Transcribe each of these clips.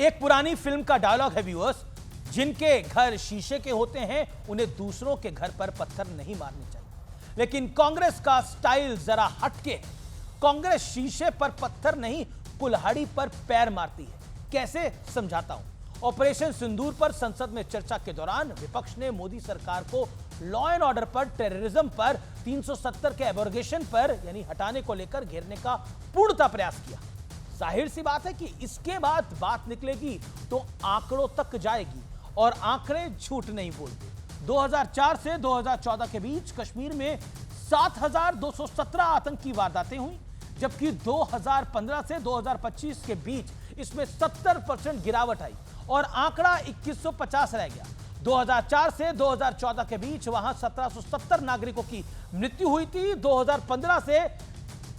एक पुरानी फिल्म का डायलॉग है व्यूअर्स, जिनके घर शीशे के होते हैं उन्हें दूसरों के घर पर पत्थर नहीं मारने चाहिए। लेकिन कांग्रेस का स्टाइल जरा हटके है। कांग्रेस शीशे पर पत्थर नहीं, कुल्हाड़ी पर पैर मारती है। कैसे, समझाता हूं। ऑपरेशन सिंदूर पर संसद में चर्चा के दौरान विपक्ष ने मोदी सरकार को लॉ एंड ऑर्डर पर, टेररिज्म पर, 370 के एब्रोगेशन पर यानी हटाने को लेकर घेरने का पूर्णतः प्रयास किया। जाहिर सी बात है कि इसके बाद बात निकलेगी तो आंकड़ों तक जाएगी और आंकड़े झूठ नहीं बोलते। 2004 से 2014 के बीच कश्मीर में 7,217 आतंकी वारदातें हुई, जबकि 2015 से 2025 के बीच इसमें 70% गिरावट आई और आंकड़ा 2150 रह गया। 2004 से 2014 के बीच वहां 1770 नागरिकों की मृत्यु हुई थी। 2015 से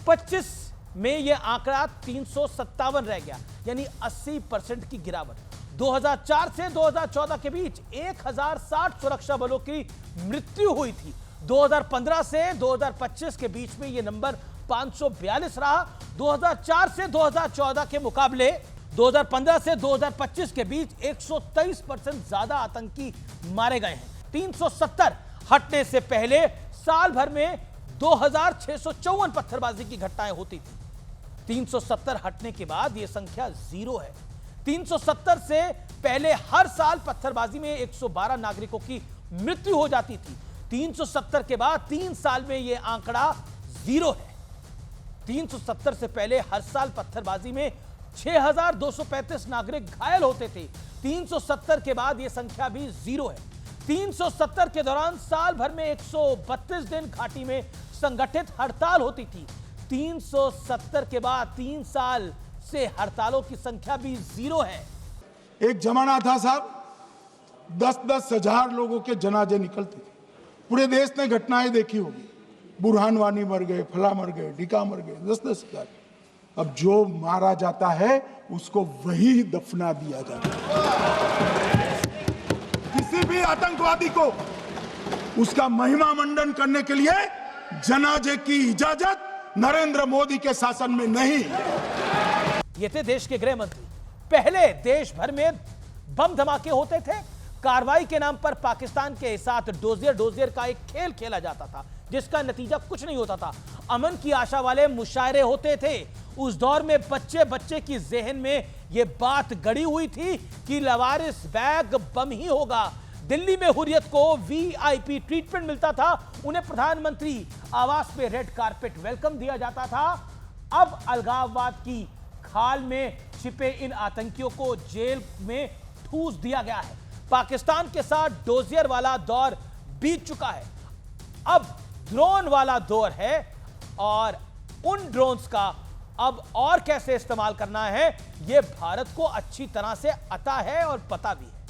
25 में यह आंकड़ा 357 रह गया, यानी 80% की गिरावट। 2004 से 2014 के बीच 1060 सुरक्षा बलों की मृत्यु हुई थी। 2015 से 2025 के बीच में यह नंबर 542 रहा। 2004 से 2014 के मुकाबले 2015 से 2025 के बीच 123% ज्यादा आतंकी मारे गए हैं। 370 हटने से पहले साल भर में 2654 पत्थरबाजी की घटनाएं होती थी। 370 हटने के बाद यह संख्या 0 है। 370 से पहले हर साल पत्थरबाजी में 112 नागरिकों की मृत्यु हो जाती थी। 370 के बाद 3 साल में यह आंकड़ा 0 है। 370 से पहले हर साल पत्थरबाजी में 6,235 नागरिक घायल होते थे। 370 के बाद यह संख्या भी 0 है। 370 के दौरान साल भर में 132 दिन घाटी में संगठित हड़ताल होती थी। 370 के बाद 3 साल से हड़तालों की संख्या भी 0 है। एक जमाना था साहब, 10-10 हजार लोगों के जनाजे निकलते थे। पूरे देश ने घटनाएं देखी होगी, बुरहान वानी मर गए, फला मर गए, ढिका मर गए, 10-10 हजार। अब जो मारा जाता है उसको वही दफना दिया जाता है। किसी भी आतंकवादी को उसका महिमा मंडन करने के लिए जनाजे की इजाजत नरेंद्र मोदी के शासन में नहीं। ये थे देश के गृह मंत्री। पहले देश भर में बम धमाके होते थे। कार्रवाई के नाम पर पाकिस्तान के साथ डोजियर का एक खेल खेला जाता था, जिसका नतीजा कुछ नहीं होता था। अमन की आशा वाले मुशायरे होते थे। उस दौर में बच्चे की जहन में यह बात गड़ी हुई थी कि लवारिस बैग बम ही होगा। दिल्ली में हुर्रियत को वीआईपी ट्रीटमेंट मिलता था। उन्हें प्रधानमंत्री आवास पे रेड कारपेट वेलकम दिया जाता था। अब अलगाववाद की खाल में छिपे इन आतंकियों को जेल में ठूस दिया गया है। पाकिस्तान के साथ डोजियर वाला दौर बीत चुका है। अब ड्रोन वाला दौर है और उन ड्रोन्स का अब और कैसे इस्तेमाल करना है, यह भारत को अच्छी तरह से आता है और पता भी है।